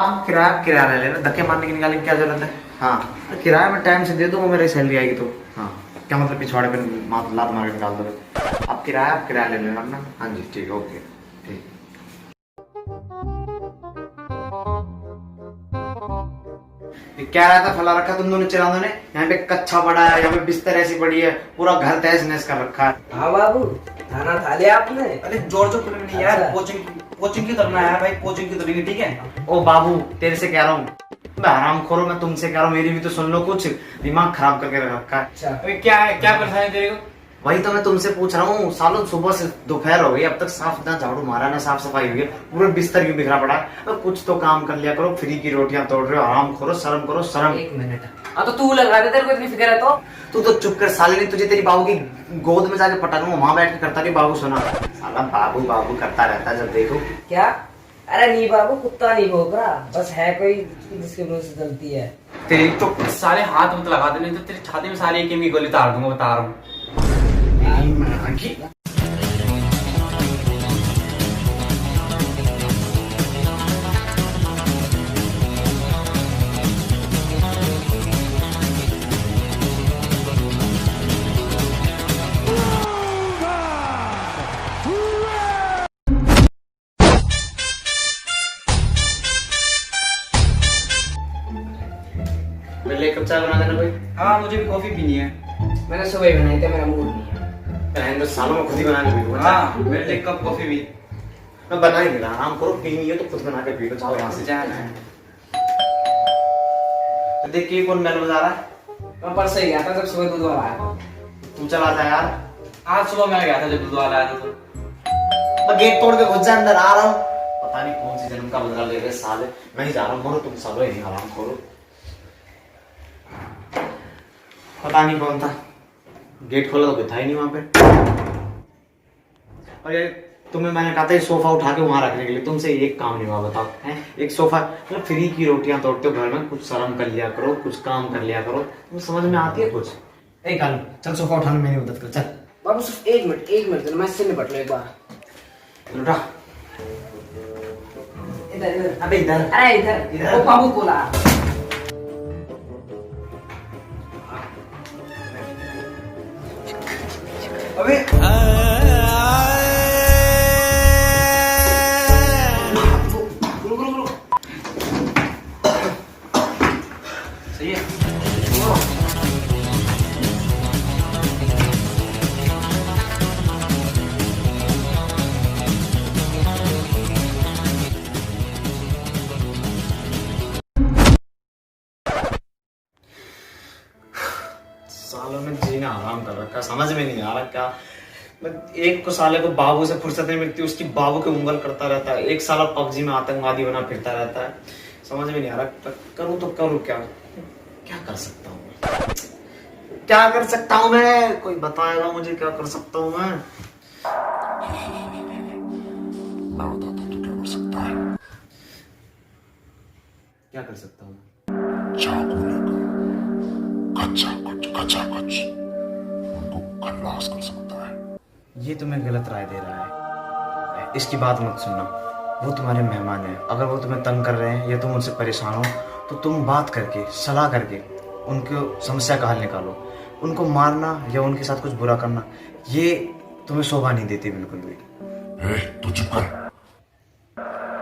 आप किराया किराया ले लेना, धक्के मारने की निकालने की क्या जरूरत है। हाँ किराया मैं टाइम से दे दूंगा, मेरी सैलरी आएगी तो। हाँ क्या मतलब पिछवाड़े पे लात मार के निकाल दोगे। आप किराया ले लेना अपना। हाँ जी ठीक, ओके ठीक। क्या रहा था फला रखा तुम दोनों चिरांदों ने, यहाँ पे कच्चा पड़ा है, यहाँ पे बिस्तर ऐसी पड़ी है, पूरा घर तहस नहस कर रखा है। हाँ बाबू, खाना खा लिया आपने? अरे जोर जोर बोले नहीं यार, कोचिंग की करना है भाई, कोचिंग की करेंगे ठीक है। ओ बाबू तेरे से कह रहा हूँ, मैं आराम खोरो, मैं तुमसे कह रहा हूँ, मेरी भी तो सुन लो, कुछ दिमाग खराब करके रखा है। अच्छा क्या है, क्या परेशानी तेरे को? वही तो मैं तुमसे पूछ रहा हूँ, सालों सुबह से दोपहर हो गई, अब तक साफ ना झाड़ू मारा ना साफ सफाई हुई है, पूरे बिस्तर क्यों बिखरा पड़ा है। कुछ तो काम कर लिया करो, फ्री की रोटियां तोड़ रहे हो, आराम करो, शर्म। एक मिनट। हाँ तो तू लगा दे, तेरे को इतनी फिक्र है तो? तू तो चुप कर साले, नहीं तुझे तेरी बाबू की गोद में जाके पटा दूंगा, वहां बैठ के करता नहीं बाबू सुना। साला बाबू बाबू करता रहता है जब देखो। क्या? अरे नहीं बाबू, कुत्ता नहीं भौंक रहा, बस है कोई जिसके मुंह से जलती है। तेरी तो सारे हाथ मत लगा दे, नहीं तो तेरी छाती में सारी एक गोली तार दूंगा, बता रहा हूँ। मेरे लिए कब चाय बना देना भाई। हाँ मुझे भी कॉफी पीनी है। मैंने सुबह ही बनाई थी, मेरा मूड नहीं है। बहन तो सालों में खुद ही बना के पी लो। हाँ मेरे लिए कप कॉफी भी। मैं बना ही मिला, आराम करो, पीनी है तो खुद बना के पी लो, जाओ यहाँ से। जाना है। तो देखिए कौन बेल बजा रहा है। मैं परसों ही गया था जब सुबह दूध वाला आया। तू चला था यार। आज सुबह मैं गया था जब दूध वाला आया था तो। मैं गेट तोड़ के घुस जा, अंदर आ रहा हूँ, पता नहीं कौन सी जन्म का बदला ले रहे साले। मैं ही जा रहा हूँ, मरो तुम सब ही आराम करो। पता नहीं कौन था, गेट खोला तो था ही नहीं वहां पे। और ये तुम्हें मैंने कहा था सोफा उठा के वहां रखने के लिए, तुमसे एक काम नहीं हुआ बताओ। हैं एक सोफा, मतलब फ्री की रोटियां तोड़ते हो घर में, कुछ शर्म कर लिया करो, कुछ काम कर लिया करो, तुम्हें समझ में आती है कुछ। एक काल चल सोफा उठाने में मेरी मदद कर चल। बाबू सिर्फ एक मिनट, मैं इससे निपट लूं एक बार। उठा। इधर अबे इधर। अरे इधर। ओ बाबू बोला। अबे रुक। सही है। सालों में जीना आराम कर रखा, समझ में नहीं आ रहा क्या। मैं एक को साले को बाबू से फुर्सत नहीं मिलती, उसकी बाबू के उंगल करता रहता है, एक साला पबजी में आतंकवादी बना फिरता रहता है, समझ में नहीं आ रहा करूँ तो करूँ क्या। क्या कर सकता हूँ मैं, क्या कर सकता हूँ मैं, कोई बताएगा मुझे क्या कर सकता हूँ मैं। मैं बताता हूँ तो क्या कर सकता है। क्या कर सकता हूँ। चाकू लेकर कच्चा कुछ उनको खल्लास कर सकता है। ये तुम्हें गलत राय दे रहा है, इसकी बात मत सुनना। वो तुम्हारे मेहमान हैं, अगर वो तुम्हें तंग कर रहे हैं या तुम उनसे परेशान हो तो तुम बात करके सलाह करके उनको समस्या का हल निकालो। उनको मारना या उनके साथ कुछ बुरा करना ये तुम्हें शोभा नहीं देती बिल्कुल भी। तू चुप कर,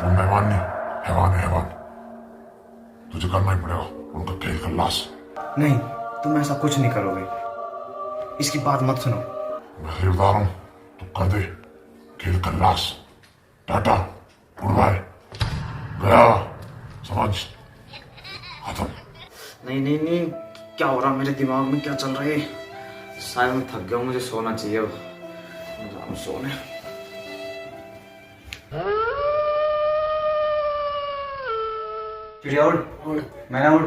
वो मेहमान नहीं, हैवान है हैवान। तुझे करना ही पड़ेगा उनका खेल खल्लास। नहीं तुम ऐसा कुछ नहीं करोगे, इसकी बात मत सुनो। मैं फिर बता रहा हूँ, तू कर दे खेल खल्लास। टाटा गुड बाय, गया समझ खत्म। नहीं क्या हो रहा मेरे दिमाग में, क्या चल रहा है। शायद मैं थक गया हूँ, मुझे सोना चाहिए अब, मैं जा रहा हूँ सोने। चिड़िया उड़, मैना उड़।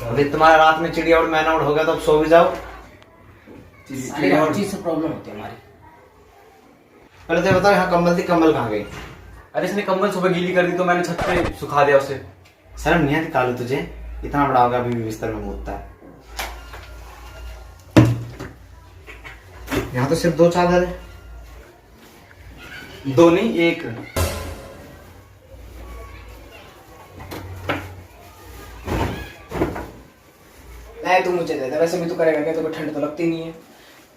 अभी तुम्हारा रात में चिड़िया उड़ मैना उड़ हो गया तो अब सो भी जाओ। हर चीज से प्रॉब्लम होती है हमारी। पहले तो बताओ यहाँ कंबल थी, कंबल कहाँ गई। अरे इसने कंबल सुबह गीली कर दी तो मैंने छत पे सुखा दिया उसे। शर्म नहीं आती कालू तुझे, इतना बड़ा होगा अभी भी बिस्तर में मुतता है। यहाँ तो सिर्फ 2 चादर है। 2 नहीं 1। नहीं तू मुझे दे दे, वैसे भी तू करेगा क्या, तेरे को ठंड तो लगती नहीं है।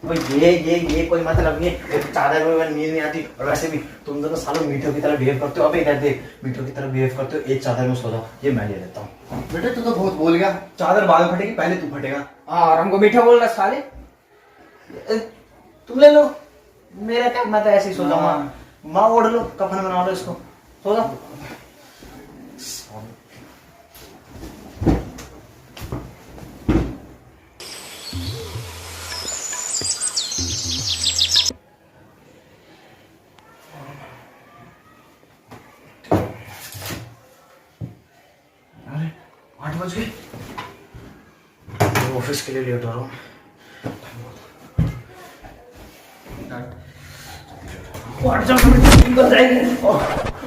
वो ये कोई मतलब नहीं है, चादर में नींद नहीं आती। और वैसे भी तुम दोनों सालों मीठों की तरह बिहेव करते हो। अबे इधर देख, मीठों की तरह बिहेव करते हो, एक चादर में सो जाओ, ये मैं ले लेता हूँ। बेटे तू तो बहुत बोल गया, चादर बाद में फटेगी, पहले तू फटेगा। हाँ, और हमको मीठा बोल रहा साले। तुम ले लो, मेरा क्या, मैं तो ऐसे ही सो जाऊंगा। माँ ओढ़ लो, कफन बना लो इसको, सो जाओ। अरे 8 बज गए, ऑफिस के लिए लेट हो रहा हूँ।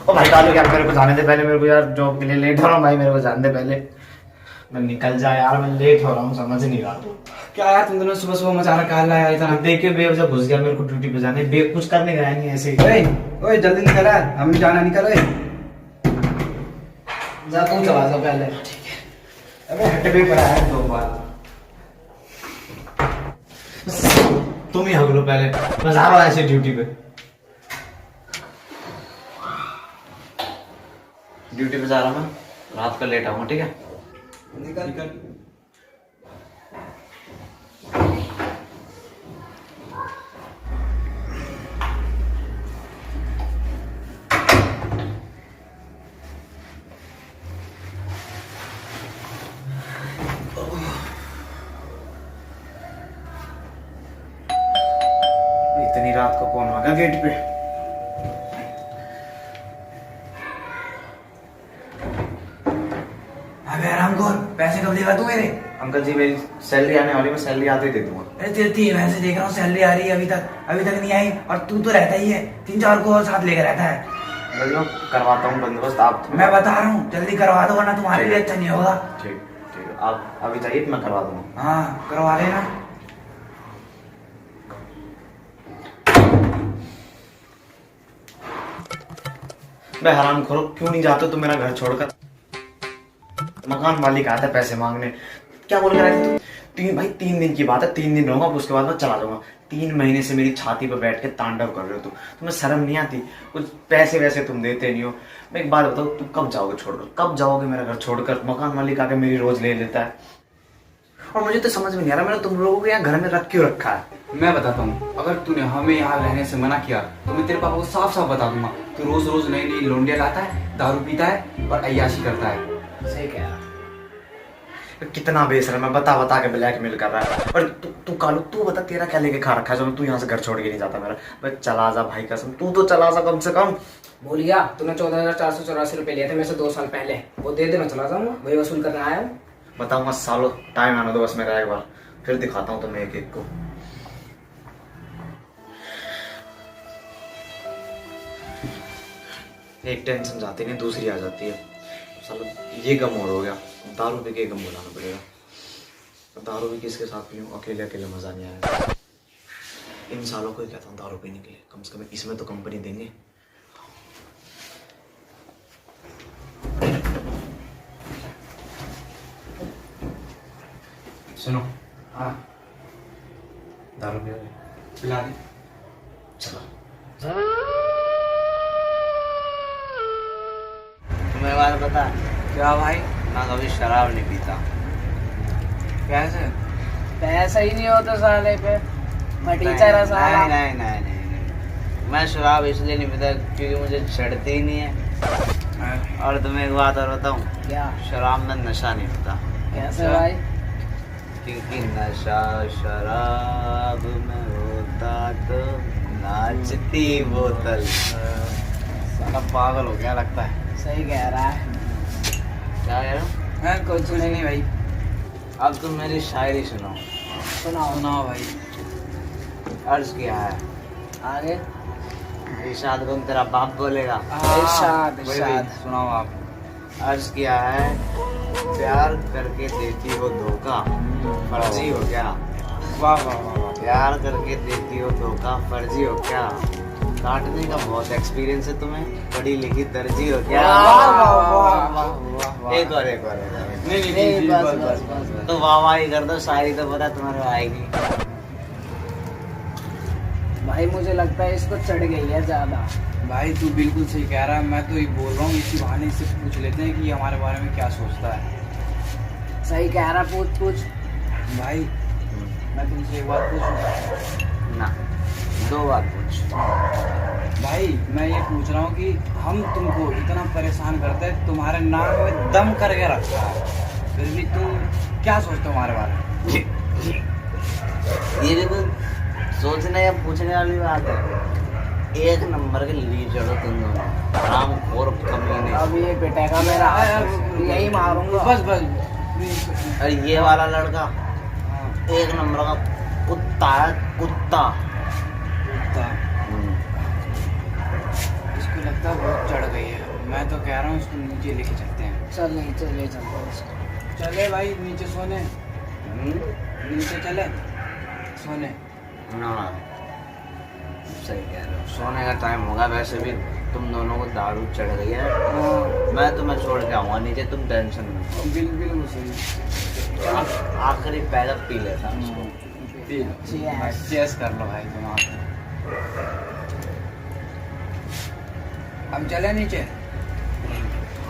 ओ भाई डालो यार, मेरे को जाने दे पहले, मेरे को यार जॉब के लिए लेट हो रहा हूँ भाई, मेरे को जाने दे पहले, मैं निकल जा यार, मैं लेट हो रहा हूँ, समझ नहीं रहा तू। क्या यार तुम दोनों सुबह सुबह मचा रखा है इतना। देख के बेवजह घुस गया, मेरे को ड्यूटी पे जाने, कुछ करने गया नहीं ऐसे ही। ओए जल्दी निकल यार, हमें जाना, निकल। ओए जा तुम चला जा पहले। ठीक है, अबे हट भी पड़ा है 2 बार। तुम ही हग लो पहले, मैं जा रहा हूँ ऐसे ड्यूटी पे। ड्यूटी पे जा रहा हूँ मैं, रात का लेट आऊंगा, ठीक है? निकल। इतनी रात को कौन आ गया गेट पे? अबे आरामखोर, पैसे कब देगा तू मेरे? अंकल जी मेरी सैलरी आने वाली, मैं सैलरी आते ही दे दूंगा। अरे तेरी वैसे देख रहा हूँ सैलरी आ रही है, अभी तक नहीं आई, और तू तो रहता ही है, 3-4 को और साथ लेकर रहता है। अंकल मैं करवाता हूँ बंदोबस्त, आप मैं बता रहा हूँ जल्दी करवा दो, वरना तुम्हारे लिए अच्छा नहीं होगा। ठीक ठीक है, आप अभी जाइए, मैं करवा दूंगा। हाँ करवा लेना। मैं हराम खोरो, क्यों नहीं जाते तुम मेरा घर छोड़कर? मकान मालिक आता है पैसे मांगने, क्या बोल रहे थे तुम? भाई 3 दिन की बात है, 3 दिन रहूंगा, उसके बाद मैं चला जाऊंगा। 3 महीने से मेरी छाती पर बैठ के तांडव कर रहे हो तुम्हें शर्म नहीं आती? कुछ पैसे वैसे तुम देते नहीं हो। मैं एक बात बताऊँ, तुम कब जाओगे छोड़कर, कब जाओगे मेरा घर छोड़कर? मकान मालिक आके मेरी रोज ले लेता है, और मुझे तो समझ में नहीं आ रहा, मैंने तुम लोगों को यहाँ घर में रख क्यों रखा है? मैं बताता हूँ, अगर तूने हमें यहाँ रहने से मना किया तो मैं तेरे पापा को साफ साफ बता दूंगा। तू रोज रोज नई नई लौंडिया लाता है, दारू पीता है और अय्याशी करता है। सही कह रहा। कितना बेशर्म है, बता के ब्लैकमेल कर रहा है। और तू कालू, तू बता तेरा क्या लेके खा रखा है जो तू यहाँ से घर छोड़ के नहीं जाता मेरा? भाई चला जा भाई कसम, तू तो चला जा कम से कम। बोल गया तूने 14,484 रुपए लिए थे मेरे से 2 साल पहले, वो दे दे, मैं चला जाऊंगा, वही वसूल करने आया हूँ। बताऊंगा सालों, टाइम आने दो बस मेरा एक बार, फिर दिखाता हूँ तुम्हें एक एक को। एक टेंशन जाती नहीं, दूसरी आ जाती है। सालों ये गम और हो गया, दारू पी के गम बुलाना पड़ेगा। दारू भी किसके साथ पीऊं, अकेले अकेले मजा नहीं आएगा। इन सालों को ही कहता हूँ दारू पीने के लिए, कम से कम इसमें तो कंपनी देंगे। सुनो, हाँ दारू पियोगे? पिला दे। चलो। तुम्हें बात बता, क्या भाई? मैं कभी शराब नहीं पीता। कैसे? पैसा ही नहीं होता साले पे, फटीचर है साला। नहीं, मैं शराब इसलिए नहीं पीता क्योंकि मुझे चढ़ती ही नहीं है। और तुम्हें एक बात और बताऊं, क्या? शराब में नशा नहीं होता, कैसे भाई? क्योंकि नशा शराब में होता तो नाचती बोतल। साला पागल हो गया लगता है। सही कह रहा है। क्या कह रहा हूँ? मैं कुछ नहीं भाई। अब तुम मेरी शायरी सुनो। सुनाओ। सुनाओ भाई। अर्ज किया है, आगे। इरशाद को तेरा बाप बोलेगा। इरशाद, वही इरशाद। सुनाओ आप। अर्ज किया है, प्यार करके देती हो धोखा, फर्जी हो क्या? वाह वाह वाह वाह। प्यार करके देती हो धोखा, फर्जी हो क्या? काटने का बहुत एक्सपीरियंस है तुम्हें, पढ़ी लिखी दर्जी हो क्या? एक और नहीं बस तो वाह ही कर दो, शायरी तो पता तुम्हारे आएगी। भाई मुझे लगता है इसको चढ़ गई है ज्यादा। भाई तू बिल्कुल सही कह रहा है, मैं तो ये बोल रहा हूँ इसी बहाने से पूछ लेते हैं कि ये हमारे बारे में क्या सोचता है। सही कह रहा, पूछ। भाई मैं तुमसे एक बात पूछूं? ना, 2 बार पूछ। भाई मैं ये पूछ रहा हूँ कि हम तुमको इतना परेशान करते हैं, तुम्हारे नाक में दम करके रखा है, फिर भी तुम क्या सोचते हो हमारे बारे में? ये भी तो सोचने या पूछने वाली बात है। एक नंबर के लिए चढ़ो तुम दोनों, आराम खोर कमीने। अब ये बेटे का मेरा यही मारूंगा। बस अरे ये वाला लड़का एक नंबर का कुत्ता है, कुत्ता। इसको लगता है बहुत चढ़ गई है, मैं तो कह रहा हूँ इसको नीचे लेके चलते हैं। चल नहीं चले चलते। चले भाई नीचे सोने, नीचे चले सोने। ना, सही कह रहे हो, सोने का टाइम होगा। वैसे भी तुम दोनों को दारू चढ़ गई है, मैं तुम्हें छोड़ के आऊंगा नीचे, तुम टेंशन मत लो। बिल्कुल सही। आखिरी पैगा पी लेता उसको। चेस कर लो भाई तुम आप। हम चले नीचे?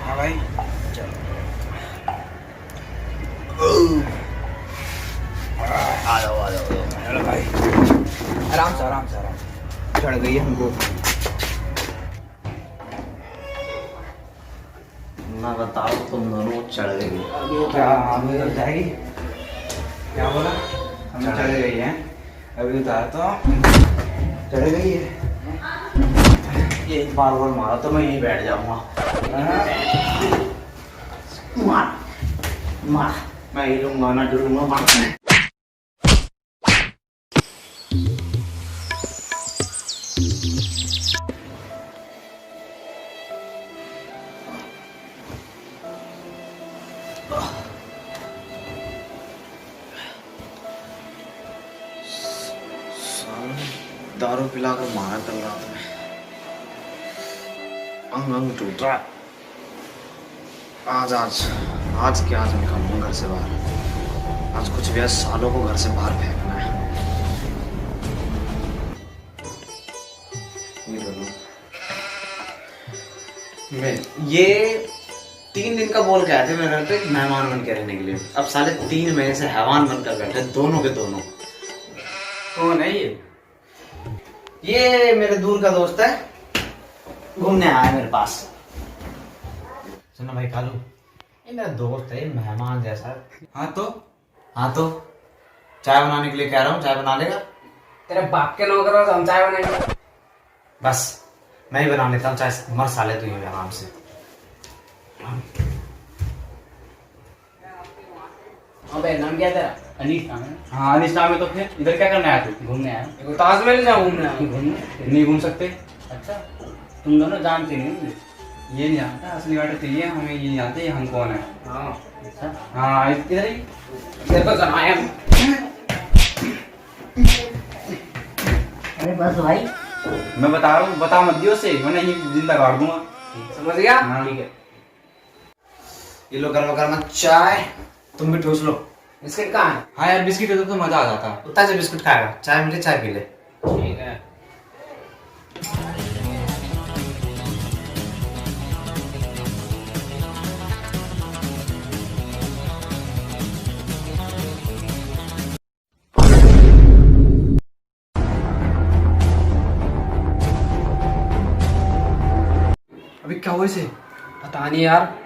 हाँ भाई चलो, आ जाओ। चलो भाई, आराम से चढ़ गई है हमको। मैं बताओ तुम दोनों को चढ़ गई। क्या हमें तो जाएगी? क्या बोला? हमें चढ़ गई है? अभी उतार तो चढ़ गई है। ये एक बार और मारा तो मैं यहीं बैठ जाऊंगा। मार मैं हिलूंगा ना डरूंगा, मार। दारू पिलाकर मारा कल रात में, अंग टूट रहा। आज निकालूंगा घर से बाहर। आज कुछ भी सालों को घर से बाहर फेंकना है। ये 3 दिन का बोल के आए थे मेरे घर पे मेहमान बन के रहने के लिए। अब साले 3 महीने से हैवान बनकर बैठे, दोनों के दोनों। कौन है ये मेरे दूर का दोस्त है, घूमने आया है मेरे पास। सुनो भाई कालू, ये मेरा दोस्त है, मेहमान जैसा है। हाँ तो चाय बनाने के लिए कह रहा हूँ, चाय बना लेगा? तेरे बाप के नौकर हो, हम चाय बनाएंगे। बस मैं ही बना लेता हूँ चाय, मर साले तू ही आराम से। अबे नाम क्या तेरा? अनीस नाम है। हाँ अनिश नाम है। तो फिर इधर क्या करने आया तू? घूमने आया। देखो ताजमहल जाऊँ घूमने आया। घूमने? नहीं घूम सकते। अच्छा, तुम दोनों जानते नहीं मुझे? ये नहीं जानता, असली बात तो ये हमें ये नहीं जानते ये हम कौन है। हाँ अच्छा, हाँ इधर ही। तेरे को जमाया। अरे बस भाई, मैं बता रहा हूँ, बता मत दियो से, वरना ये जिंदा गाड़ दूंगा। समझ गया? हाँ। ठीक है। ये लो गर्मा चाय, तुम भी ठूस लो। बिस्किट कहाँ है? हाँ यार बिस्किट होता तो मजा आ जाता। उतना से बिस्कुट खाएगा, चाय मिले चाय पी ले। ठीक है। अभी क्या हुआ इसे? पता नहीं यार।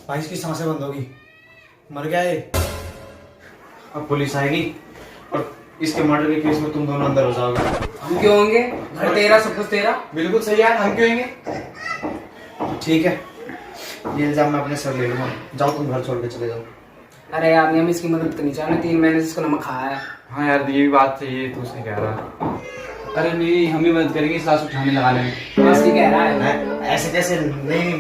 भाई इसकी सांसें बंद होगी, मर गया ये। अब पुलिस आएगी और इसके मर्डर के केस में तुम दोनों अंदर हो जाओगे। हम क्यों होंगे? घर तेरा, सब कुछ तेरा। बिल्कुल सही यार, हम क्यों होंगे? ठीक है, ये इल्जाम मैं अपने सर ले लूंगा। जाओ तुम घर छोड़ के चले जाओ। अरे यार हम इसकी मदद करनी चाहिए, 3 महीने से इसको नमक खाया है। हाँ यार ये भी बात सही है, तू सही कह रहा। अरे नहीं, हम ही मदद करेंगे इस लाश उठाने लगाने में। ऐसे कह रहा है। मैं ऐसे कैसे नहीं,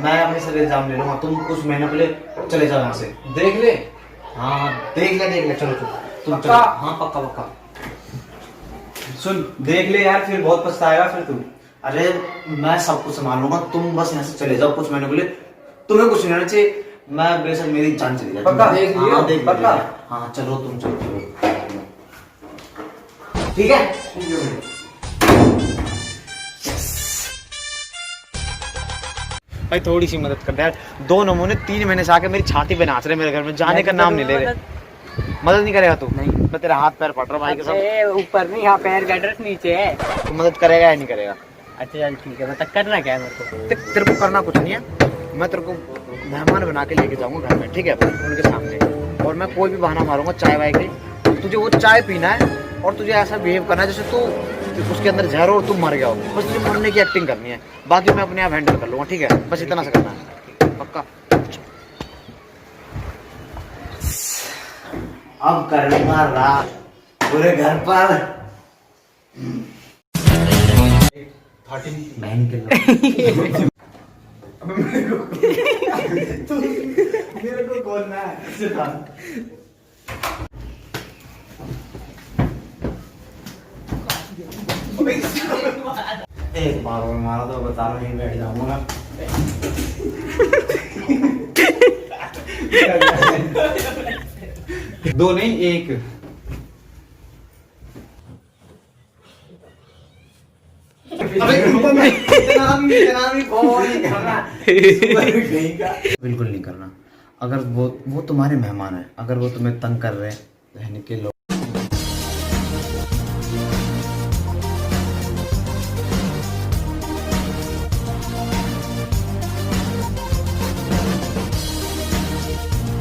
मैं अपने सर इल्जाम ले लूंगा। तुम कुछ महीने पहले चले जाओ यहाँ से। देख ले। हाँ देख ले चलो तुम चलो। पक्का? हाँ पक्का। सुन देख ले यार, फिर बहुत पछताएगा फिर तू। अरे मैं सब कुछ संभाल लूंगा, तुम बस यहाँ से चले जाओ कुछ महीने के लिए, तुम्हें कुछ नहीं होना चाहिए, मैं बेशक मेरी जान चली जाए। पक्का? देख लियो? हाँ, देख पक्का? लियो। हाँ चलो तुम चलो, ठीक है। भाई थोड़ी सी मदद कर दे यार, 2 नमूने 3 महीने से आके मेरी छाती पे नाच रहे मेरे घर में, जाने का नाम नहीं ले रहे। मदद नहीं करेगा तू? नहीं। मैं तेरा हाथ पैर पड़ रहा भाई के साथ। ऊपर नहीं, यहाँ पैर का एड्रेस नीचे है। तू मदद करेगा या नहीं करेगा? अच्छा चल ठीक है, मतलब करना क्या है मेरे को? तेरे को करना कुछ नहीं है, मैं तेरे को मेहमान बना के लेके जाऊंगा घर में, ठीक है, उनके सामने, और मैं कोई भी बहाना मारूंगा चाय वाय के, तुझे वो चाय पीना है और तुझे ऐसा बिहेव करना है जैसे तू उसके अंदर जहर हो और तुम मर गया हो, बस तुझे मरने की एक्टिंग करनी है, बाकी मैं अपने आप हैंडल कर लूंगा, ठीक है, बस इतना सा करना है, पक्का? अब करूंगा रात पूरे घर पर। बहन के मेरे को बोलना है। एक बार और मारा तो बता रहा नहीं बैठ जाऊंगा। दो नहीं, एक। बिल्कुल नहीं करना। अगर वो तुम्हारे मेहमान है, अगर वो तुम्हें तंग कर रहे हैं रहने के लोग